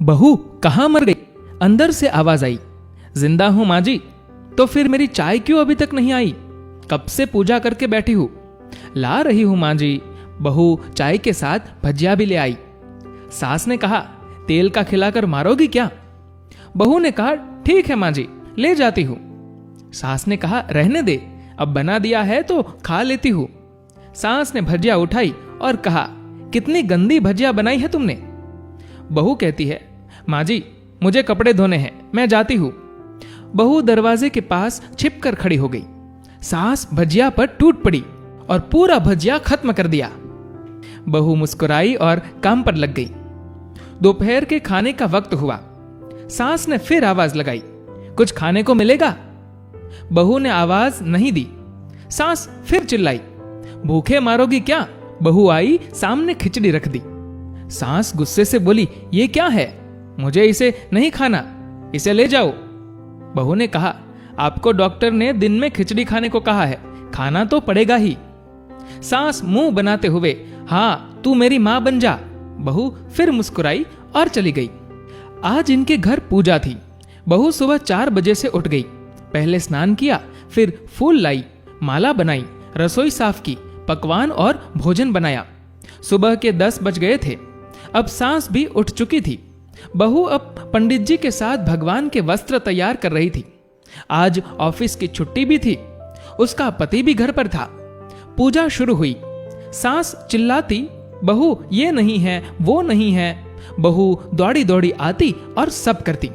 बहू कहाँ मर गई? अंदर से आवाज आई। जिंदा हूं माँ जी। तो फिर मेरी चाय क्यों अभी तक नहीं आई? कब से पूजा करके बैठी हूं। ला रही हूं माँ जी। बहू चाय के साथ भजिया भी ले आई। सास ने कहा, तेल का खिलाकर मारोगी क्या? बहू ने कहा, ठीक है माँ जी, ले जाती हूं। सास ने कहा, रहने दे, अब बना दिया है तो खा लेती हूं। सास ने भजिया उठाई और कहा, कितनी गंदी भजिया बनाई है तुमने। बहू कहती है, माँ जी मुझे कपड़े धोने हैं, मैं जाती हूं। बहू दरवाजे के पास छिपकर खड़ी हो गई। सास भजिया पर टूट पड़ी और पूरा भजिया खत्म कर दिया। बहू मुस्कुराई और काम पर लग गई। दोपहर के खाने का वक्त हुआ। सास ने फिर आवाज लगाई, कुछ खाने को मिलेगा? बहू ने आवाज नहीं दी। सास फिर चिल्लाई, भूखे मारोगी क्या? बहू आई, सामने खिचड़ी रख दी। सास गुस्से से बोली, ये क्या है? मुझे इसे नहीं खाना, इसे ले जाओ। बहू ने कहा, आपको डॉक्टर ने दिन में खिचड़ी खाने को कहा है, खाना तो पड़ेगा ही। सास मुंह बनाते हुए, हाँ तू मेरी मां बन जा। बहू फिर मुस्कुराई और चली गई। आज इनके घर पूजा थी। बहू सुबह 4 बजे से उठ गई। पहले स्नान किया, फिर फूल लाई, माला बनाई, रसोई साफ की, पकवान और भोजन बनाया। सुबह के 10 बज गए थे। अब सास भी उठ चुकी थी। बहू अब पंडित जी के साथ भगवान के वस्त्र तैयार कर रही थी। आज ऑफिस की छुट्टी भी थी। उसका पति भी घर पर था। पूजा शुरू हुई। सास चिल्लाती, बहू ये नहीं है, वो नहीं है। बहू दौड़ी दौड़ी आती और सब करती।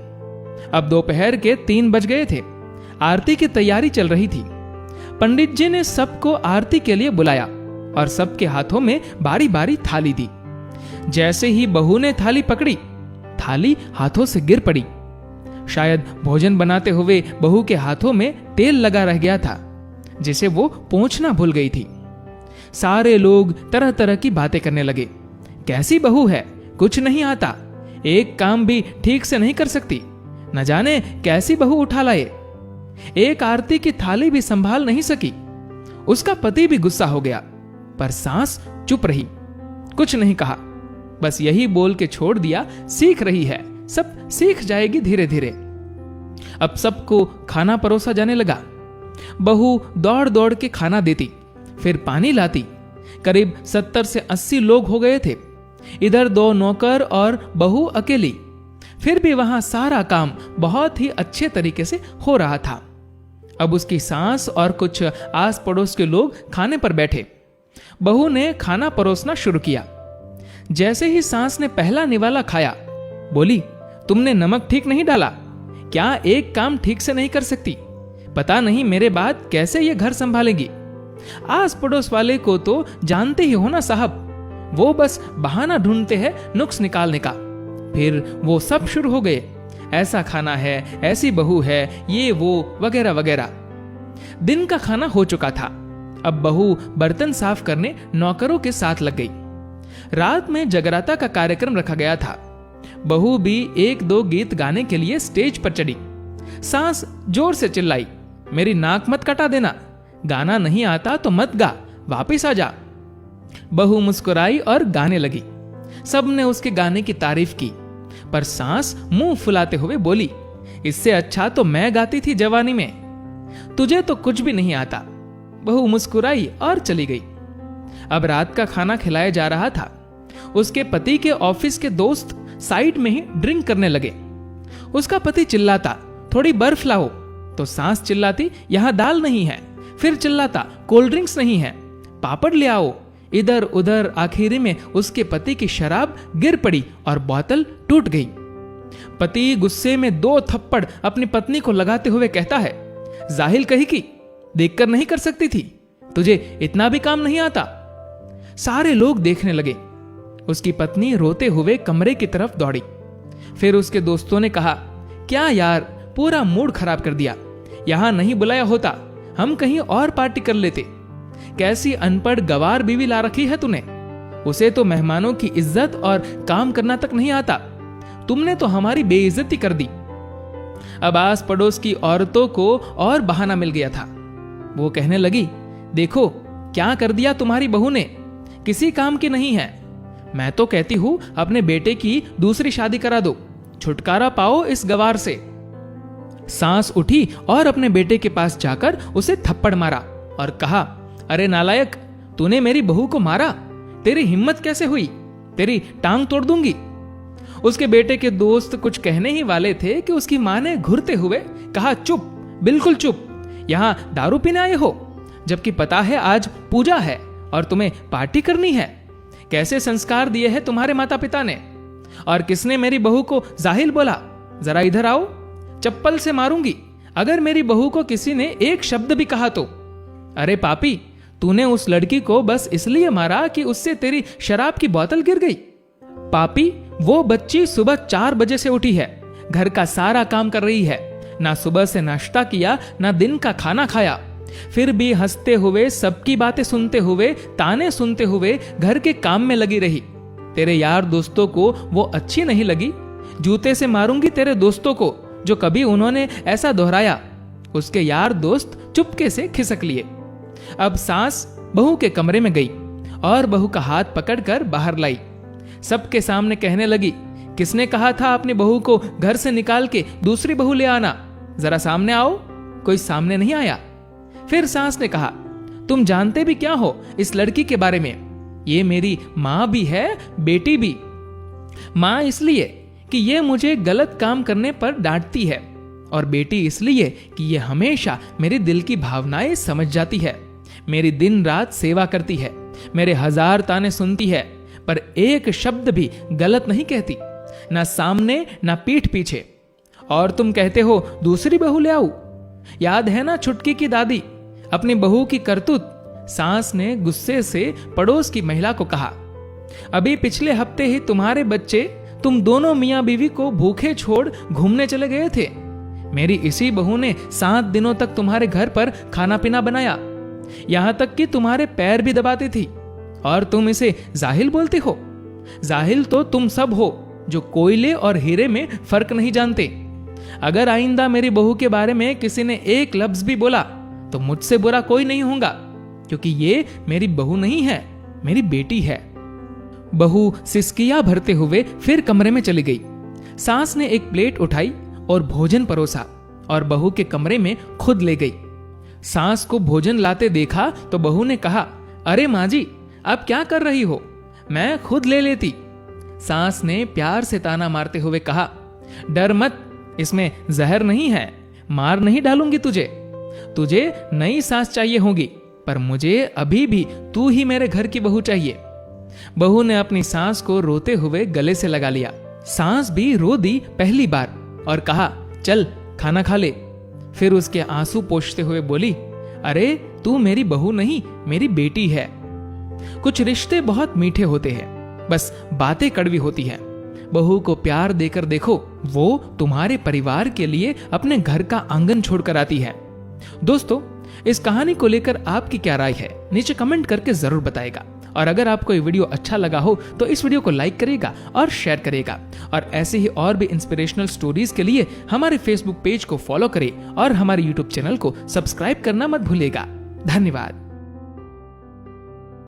अब दोपहर के 3 बज गए थे। आरती की तैयारी चल रही थी। पंडित जी ने सबको आरती के लिए बुलाया और सबके हाथों में बारी बारी थाली दी। जैसे ही बहू ने थाली पकड़ी, थाली हाथों से गिर पड़ी। शायद भोजन बनाते हुए बहू के हाथों में तेल लगा रह गया था, जिसे वो पोंछना भूल गई थी। सारे लोग तरह तरह की बातें करने लगे। कैसी बहू है, कुछ नहीं आता, एक काम भी ठीक से नहीं कर सकती, न जाने कैसी बहू उठा लाए। एक आरती की थाली भी संभाल नहीं सकी। उसका पति भी गुस्सा हो गया, पर सास चुप रही, कुछ नहीं कहा। बस यही बोल के छोड़ दिया, सीख रही है, सब सीख जाएगी धीरे धीरे। अब सबको खाना परोसा जाने लगा। बहू दौड़ दौड़ के खाना देती, फिर पानी लाती। करीब 70 से 80 लोग हो गए थे। इधर 2 नौकर और बहू अकेली। फिर भी वहां सारा काम बहुत ही अच्छे तरीके से हो रहा था। अब उसकी सास और कुछ आस पड़ोस के लोग खाने पर बैठे। बहू ने खाना परोसना शुरू किया। जैसे ही सास ने पहला निवाला खाया, बोली, तुमने नमक ठीक नहीं डाला क्या? एक काम ठीक से नहीं कर सकती? पता नहीं मेरे बाद कैसे ये घर संभालेगी। आस पड़ोस वाले को तो जानते ही हो ना साहब, वो बस बहाना ढूंढते हैं नुक्स निकालने का। फिर वो सब शुरू हो गए, ऐसा खाना है, ऐसी बहू है, ये वो वगैरह वगैरह। दिन का खाना हो चुका था। अब बहू बर्तन साफ करने नौकरों के साथ लग गई। रात में जगराता का कार्यक्रम रखा गया था। बहू भी 1-2 गीत गाने के लिए स्टेज पर चढ़ी। सास जोर से चिल्लाई, मेरी नाक मत कटा देना, गाना नहीं आता तो मत गा, वापिस आ जा। बहू मुस्कुराई और गाने लगी। सबने उसके गाने की तारीफ की, पर सास मुंह फुलाते हुए बोली, इससे अच्छा तो मैं गाती थी जवानी में, तुझे तो कुछ भी नहीं आता। बहू मुस्कुराई और चली गई। अब रात का खाना खिलाया जा रहा था। उसके पति के ऑफिस के दोस्त साइड में ही ड्रिंक करने लगे। उसका पति चिल्लाता, थोड़ी बर्फ लाओ, तो सास चिल्लाती, यहां दाल नहीं है। फिर चिल्लाता, कोल्ड ड्रिंक्स नहीं है, पापड़ ले आओ। इधर उधर आखिरी में उसके पति की शराब गिर पड़ी और बोतल टूट गई। पति गुस्से में 2 थप्पड़ अपनी पत्नी को लगाते हुए कहता है, जाहिल कही की, देखकर नहीं कर सकती थी, तुझे इतना भी काम नहीं आता। सारे लोग देखने लगे। उसकी पत्नी रोते हुए कमरे की तरफ दौड़ी। फिर उसके दोस्तों ने कहा, क्या यार, पूरा मूड खराब कर दिया, यहां नहीं बुलाया होता, हम कहीं और पार्टी कर लेते। कैसी अनपढ़ गवार बीवी ला रखी है तूने, उसे तो मेहमानों की इज्जत और काम करना तक नहीं आता, तुमने तो हमारी बेइज्जती कर दी। अब आस पड़ोस की औरतों को और बहाना मिल गया था। वो कहने लगी, देखो क्या कर दिया तुम्हारी बहू ने, किसी काम की नहीं है। मैं तो कहती हूं अपने बेटे की दूसरी शादी करा दो, छुटकारा पाओ इस गवार से। सास उठी और अपने बेटे के पास जाकर उसे थप्पड़ मारा और कहा, अरे नालायक, तूने मेरी बहू को मारा, तेरी हिम्मत कैसे हुई, तेरी टांग तोड़ दूंगी। उसके बेटे के दोस्त कुछ कहने ही वाले थे कि उसकी मां ने घुरते हुए कहा, चुप, बिल्कुल चुप, यहां दारू पीने आए हो, जबकि पता है आज पूजा है और तुम्हें पार्टी करनी है। कैसे संस्कार दिए हैं तुम्हारे माता पिता ने? और किसने मेरी बहू को जाहिल बोला? जरा इधर आओ, चप्पल से मारूंगी अगर मेरी बहू को किसी ने एक शब्द भी कहा तो। अरे पापी, तूने उस लड़की को बस इसलिए मारा कि उससे तेरी शराब की बोतल गिर गई। पापी, वो बच्ची सुबह 4 बजे से उठी है, घर का सारा काम कर रही है, ना सुबह से नाश्ता किया ना दिन का खाना खाया, फिर भी हंसते हुए, सबकी बातें सुनते हुए, ताने सुनते हुए घर के काम में लगी रही। तेरे यार दोस्तों को वो अच्छी नहीं लगी, जूते से मारूंगी तेरे दोस्तों को जो कभी उन्होंने ऐसा दोहराया। उसके यार दोस्त चुपके से खिसक लिए। अब सास बहू के कमरे में गई और बहू का हाथ पकड़कर बाहर लाई। सबके सामने कहने लगी, किसने कहा था अपनी बहू को घर से निकाल के दूसरी बहू ले आना? जरा सामने आओ। कोई सामने नहीं आया। फिर सास ने कहा, तुम जानते भी क्या हो इस लड़की के बारे में? ये मेरी मां भी है, बेटी भी। मां इसलिए कि ये मुझे गलत काम करने पर डांटती है, और बेटी इसलिए कि ये हमेशा मेरे दिल की भावनाएं समझ जाती है, मेरी दिन रात सेवा करती है, मेरे 1000 ताने सुनती है, पर एक शब्द भी गलत नहीं कहती, ना सामने ना पीठ पीछे। और तुम कहते हो दूसरी बहू ले आऊं? याद है ना छुटकी की दादी, अपनी बहू की करतूत? सास ने गुस्से से पड़ोस की महिला को कहा, अभी पिछले हफ्ते ही तुम्हारे बच्चे, तुम दोनों मियां बीवी को भूखे छोड़ घूमने चले गए थे। मेरी इसी बहू ने 7 दिनों तक तुम्हारे घर पर खाना पीना बनाया, यहां तक कि तुम्हारे पैर भी दबाती थी, और तुम इसे जाहिल बोलते हो। जाहिल तो तुम सब हो जो कोयले और हीरे में फर्क नहीं जानते। अगर आइंदा मेरी बहू के बारे में किसी ने एक लफ्ज भी बोला तो मुझसे बुरा कोई नहीं होगा, क्योंकि ये मेरी बहू नहीं है, मेरी बेटी है। बहू सिसकियां भरते हुए फिर कमरे में चली गई। सास ने एक प्लेट उठाई और भोजन परोसा और बहू के कमरे में खुद ले गई। सास को भोजन लाते देखा तो बहू ने कहा, अरे माँ जी, आप क्या कर रही हो, मैं खुद ले लेती। सास ने प्यार से ताना मारते हुए कहा, डर मत, इसमें जहर नहीं है, मार नहीं डालूंगी तुझे। तुझे नई सास चाहिए होगी, पर मुझे अभी भी तू ही मेरे घर की बहू चाहिए। बहू ने अपनी सास को रोते हुए गले से लगा लिया। सास भी रो दी पहली बार और कहा, चल खाना खा ले। फिर उसके आंसू पोंछते हुए बोली, अरे तू मेरी बहू नहीं, मेरी बेटी है। कुछ रिश्ते बहुत मीठे होते हैं, बस बातें कड़वी होती हैं। बहू को प्यार देकर देखो, वो तुम्हारे परिवार के लिए अपने घर का आंगन छोड़कर आती है। दोस्तों, इस कहानी को लेकर आपकी क्या राय है, नीचे कमेंट करके जरूर बताएगा। और अगर आपको ये वीडियो अच्छा लगा हो तो इस वीडियो को लाइक करेगा और शेयर करेगा। और ऐसे ही और भी इंस्पिरेशनल स्टोरीज के लिए हमारे फेसबुक पेज को फॉलो करें और हमारे यूट्यूब चैनल को सब्सक्राइब करना मत भूलिएगा। धन्यवाद।